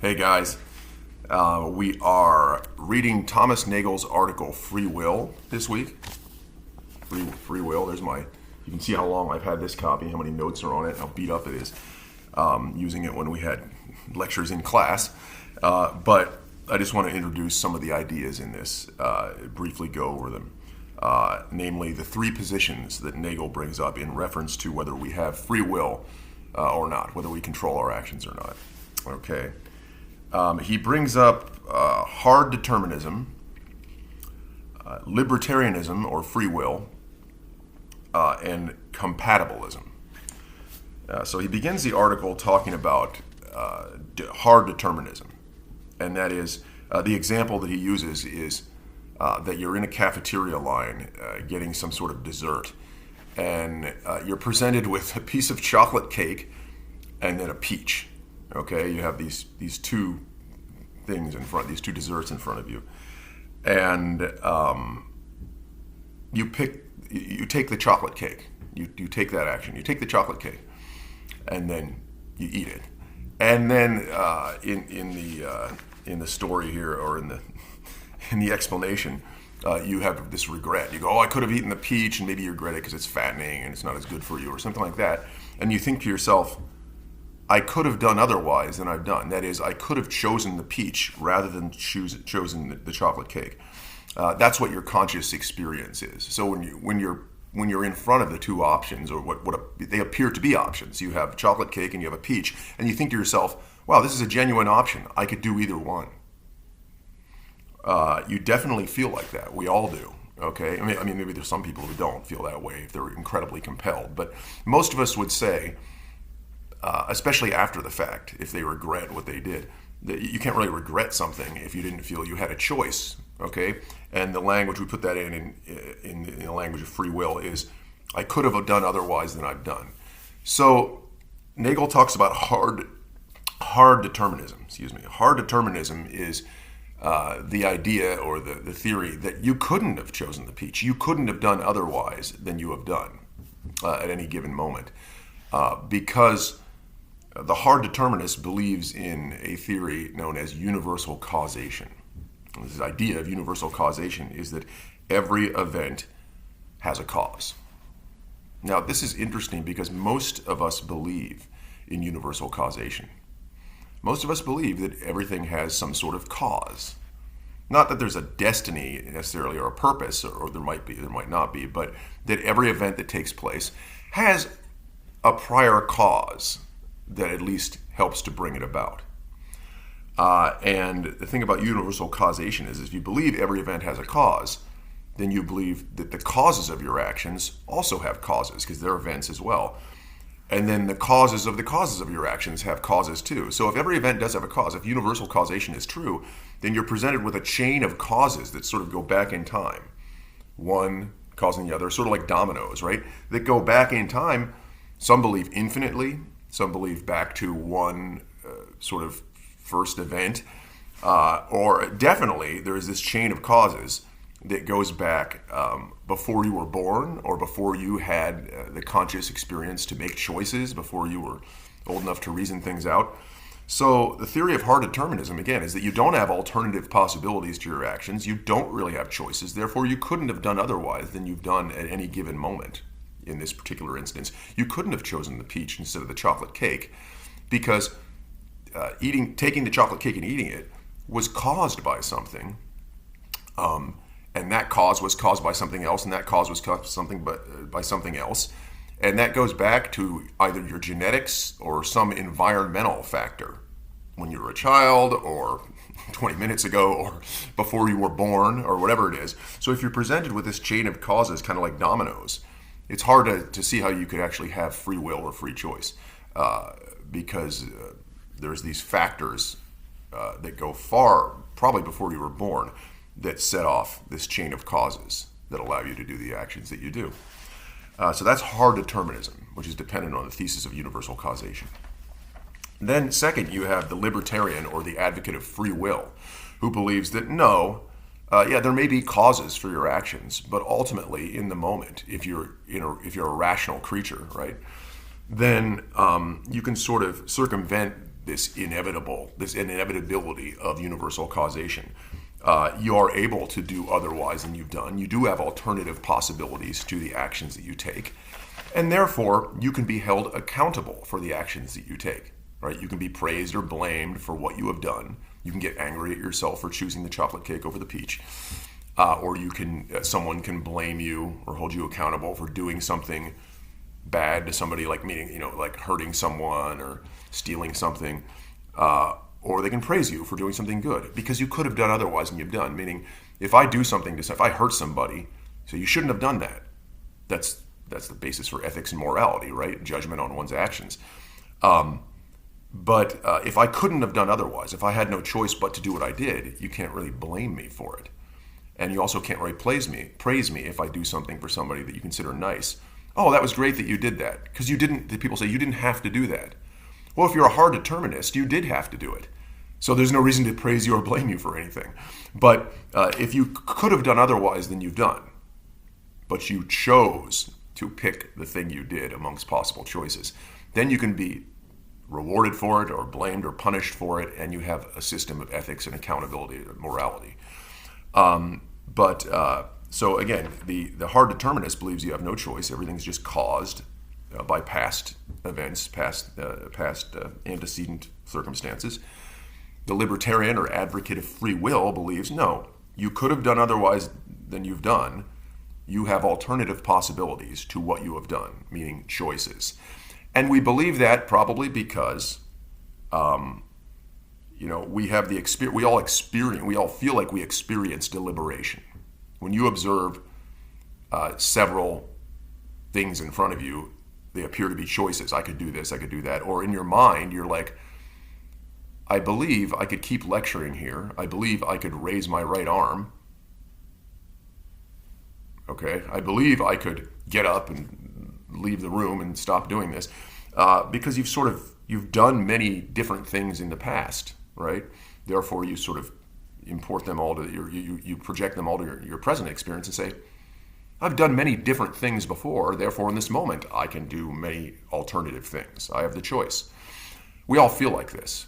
Hey guys, we are reading Thomas Nagel's article "Free Will" this week. Free Will. There's my. You can see how long I've had this copy, how many notes are on it, how beat up it is. Using it when we had lectures in class, but I just want to introduce some of the ideas in this. Briefly go over them. Namely, the three positions that Nagel brings up in reference to whether we have free will or not, whether we control our actions or not. Okay. He brings up hard determinism, libertarianism or free will, and compatibilism. So he begins the article talking about hard determinism, and that is the example that he uses is that you're in a cafeteria line getting some sort of dessert, and you're presented with a piece of chocolate cake and then a peach. Okay, you have these two things in front, these two desserts in front of you, and you take the chocolate cake. You take that action. You take the chocolate cake, and then you eat it. And then in the story here, or in the explanation, you have this regret. You go, oh, I could have eaten the peach, and maybe you regret it because it's fattening and it's not as good for you, or something like that. And you think to yourself, I could have done otherwise than I've done. That is, I could have chosen the peach rather than chosen the chocolate cake. That's what your conscious experience is. So when you're in front of the two options, or they appear to be options, you have chocolate cake and you have a peach, and you think to yourself, wow, this is a genuine option. I could do either one. You definitely feel like that. We all do. Okay. I mean, maybe there's some people who don't feel that way if they're incredibly compelled, but most of us would say, especially after the fact, if they regret what they did, that you can't really regret something if you didn't feel you had a choice. Okay, and the language we put that in the language of free will is, I could have done otherwise than I've done. So Nagel talks about hard determinism. Hard determinism is the idea or the theory that you couldn't have chosen the peach. You couldn't have done otherwise than you have done at any given moment, because the hard determinist believes in a theory known as universal causation. This idea of universal causation is that every event has a cause. Now, this is interesting because most of us believe in universal causation. Most of us believe that everything has some sort of cause. Not that there's a destiny necessarily or a purpose, or there might be, there might not be, but that every event that takes place has a prior cause that at least helps to bring it about. And the thing about universal causation is, if you believe every event has a cause, then you believe that the causes of your actions also have causes, because they're events as well. And then the causes of your actions have causes too. So if every event does have a cause, if universal causation is true, then you're presented with a chain of causes that sort of go back in time. One causing the other, sort of like dominoes, right? That go back in time. Some believe infinitely. Some believe back to one sort of first event, or definitely there is this chain of causes that goes back before you were born, or before you had the conscious experience to make choices, before you were old enough to reason things out. So the theory of hard determinism, again, is that you don't have alternative possibilities to your actions. You don't really have choices. Therefore, you couldn't have done otherwise than you've done at any given moment. In this particular instance, you couldn't have chosen the peach instead of the chocolate cake, because taking the chocolate cake and eating it was caused by something, and that cause was caused by something else, and that cause was caused by something else, and that goes back to either your genetics or some environmental factor when you were a child, or 20 minutes ago, or before you were born, or whatever it is. So if you're presented with this chain of causes, kind of like dominoes, it's hard to see how you could actually have free will or free choice, because there's these factors that go far, probably before you were born, that set off this chain of causes that allow you to do the actions that you do. So that's hard determinism, which is dependent on the thesis of universal causation. Then second, you have the libertarian, or the advocate of free will, who believes that no, there may be causes for your actions, but ultimately, in the moment, if you're a rational creature, right, then you can sort of circumvent this inevitability of universal causation. You are able to do otherwise than you've done. You do have alternative possibilities to the actions that you take, and therefore you can be held accountable for the actions that you take. Right? You can be praised or blamed for what you have done. You can get angry at yourself for choosing the chocolate cake over the peach, or someone can blame you or hold you accountable for doing something bad to somebody, like like hurting someone or stealing something, or they can praise you for doing something good because you could have done otherwise than you've done. Meaning, if I do something if I hurt somebody, so you shouldn't have done that. That's the basis for ethics and morality, right? Judgment on one's actions. But if I couldn't have done otherwise, if I had no choice but to do what I did, you can't really blame me for it. And you also can't really praise me if I do something for somebody that you consider nice. Oh, that was great that you did that. Because people say you didn't have to do that. Well, if you're a hard determinist, you did have to do it. So there's no reason to praise you or blame you for anything. But if you could have done otherwise than you've done, but you chose to pick the thing you did amongst possible choices, then you can be rewarded for it or blamed or punished for it, and you have a system of ethics and accountability and morality. So again, the hard determinist believes you have no choice. Everything's just caused by past events, past antecedent circumstances. The libertarian or advocate of free will believes, no, you could have done otherwise than you've done. You have alternative possibilities to what you have done, meaning choices. And we believe that probably because, we have the experience. We all feel like we experience deliberation. When you observe several things in front of you, they appear to be choices. I could do this, I could do that. Or in your mind, you're like, I believe I could keep lecturing here. I believe I could raise my right arm. Okay, I believe I could get up and leave the room and stop doing this, because you've done many different things in the past, right? Therefore, you sort of import them all to you project them all to your present experience and say, I've done many different things before. Therefore, in this moment, I can do many alternative things. I have the choice. We all feel like this.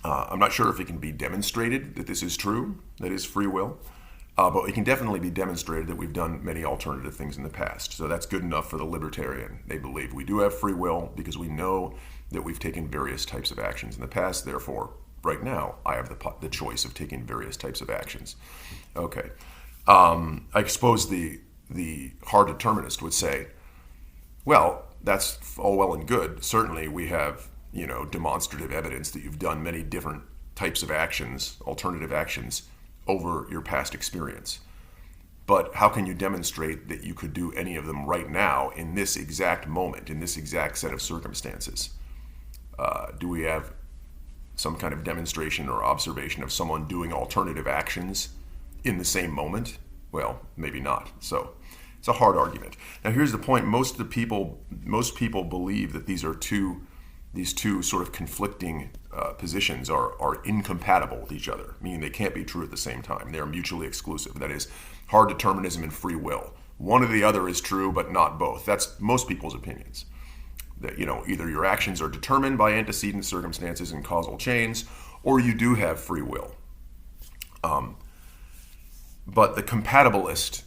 I'm not sure if it can be demonstrated that this is true, that is free will. But it can definitely be demonstrated that we've done many alternative things in the past. So that's good enough for the libertarian. They believe we do have free will because we know that we've taken various types of actions in the past. Therefore, right now, I have the choice of taking various types of actions. Okay. I suppose the hard determinist would say, well, that's all well and good. Certainly we have, demonstrative evidence that you've done many different types of actions, alternative actions, over your past experience. But how can you demonstrate that you could do any of them right now in this exact moment, in this exact set of circumstances? Do we have some kind of demonstration or observation of someone doing alternative actions in the same moment? Well, maybe not. So it's a hard argument. Now here's the point. Most people believe that these two sort of conflicting positions are incompatible with each other, meaning they can't be true at the same time. They're mutually exclusive. That is, hard determinism and free will. One or the other is true, but not both. That's most people's opinions. That, either your actions are determined by antecedent circumstances and causal chains, or you do have free will. But the compatibilist,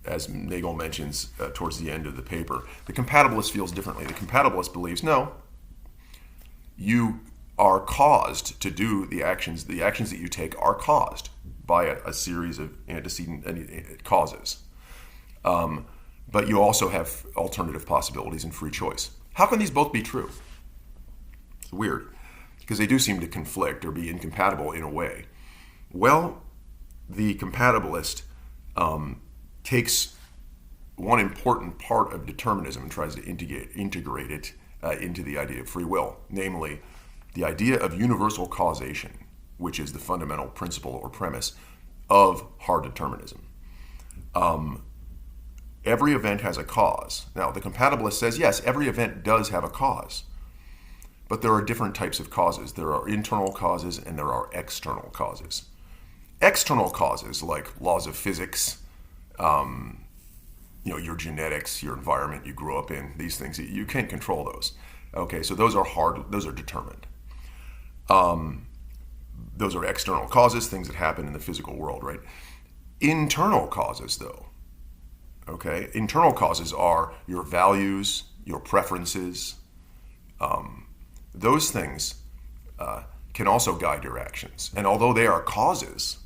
as Nagel mentions towards the end of the paper, the compatibilist feels differently. The compatibilist believes, no, you are caused to do the actions that you take are caused by a series of antecedent causes. But you also have alternative possibilities and free choice. How can these both be true? It's weird, because they do seem to conflict or be incompatible in a way. Well, the compatibilist takes one important part of determinism and tries to integrate it into the idea of free will, namely the idea of universal causation, which is the fundamental principle or premise of hard determinism. Every event has a cause. Now, the compatibilist says, yes, every event does have a cause, but there are different types of causes. There are internal causes and there are external causes. External causes, like laws of physics, your genetics, your environment you grew up in, these things, you can't control those. Okay, so those are determined. Those are external causes, things that happen in the physical world, right? Internal causes, though, okay? Internal causes are your values, your preferences. Those things can also guide your actions. And although they are causes,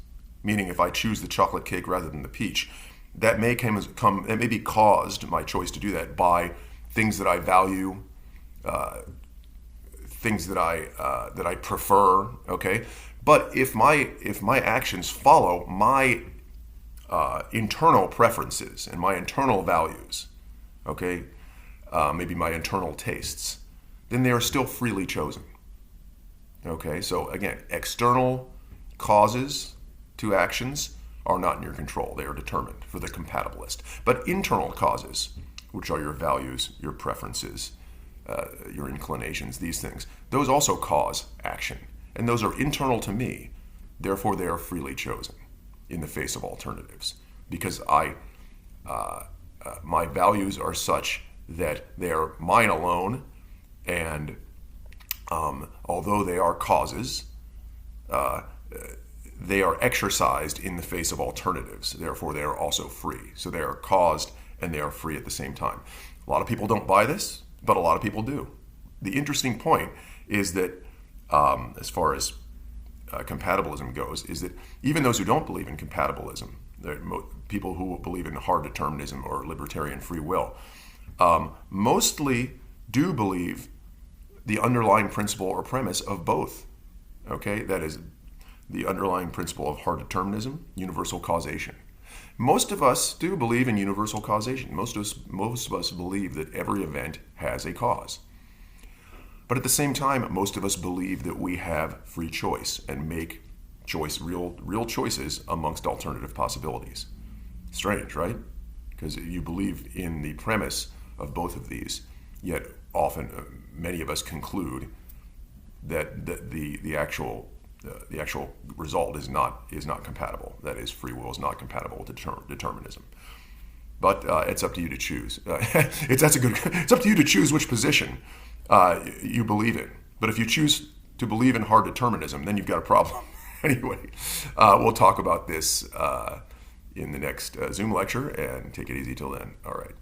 meaning if I choose the chocolate cake rather than the peach, that may it may be caused, my choice to do that, by things that I value, things that I prefer. Okay, but if my actions follow my internal preferences and my internal values, okay, maybe my internal tastes, then they are still freely chosen. Okay, so again, external causes to actions are not in your control. They are determined for the compatibilist. But internal causes, which are your values, your preferences, your inclinations, these things, those also cause action. And those are internal to me. Therefore, they are freely chosen in the face of alternatives. Because my values are such that they are mine alone, and although they are causes, they are exercised in the face of alternatives. Therefore, they are also free. So they are caused and they are free at the same time. A lot of people don't buy this, but a lot of people do. The interesting point is that, as far as compatibilism goes, is that even those who don't believe in compatibilism, people who believe in hard determinism or libertarian free will, mostly do believe the underlying principle or premise of both. Okay, that is the underlying principle of hard determinism, universal causation. Most of us do believe in universal causation. Most of us believe that every event has a cause. But at the same time, most of us believe that we have free choice and make real choices amongst alternative possibilities. Strange, right? Because you believe in the premise of both of these, yet often many of us conclude that the actual result is not compatible. That is, free will is not compatible with determinism. But it's up to you to choose. It's up to you to choose which position you believe in. But if you choose to believe in hard determinism, then you've got a problem. Anyway, we'll talk about this in the next Zoom lecture, and take it easy till then. All right.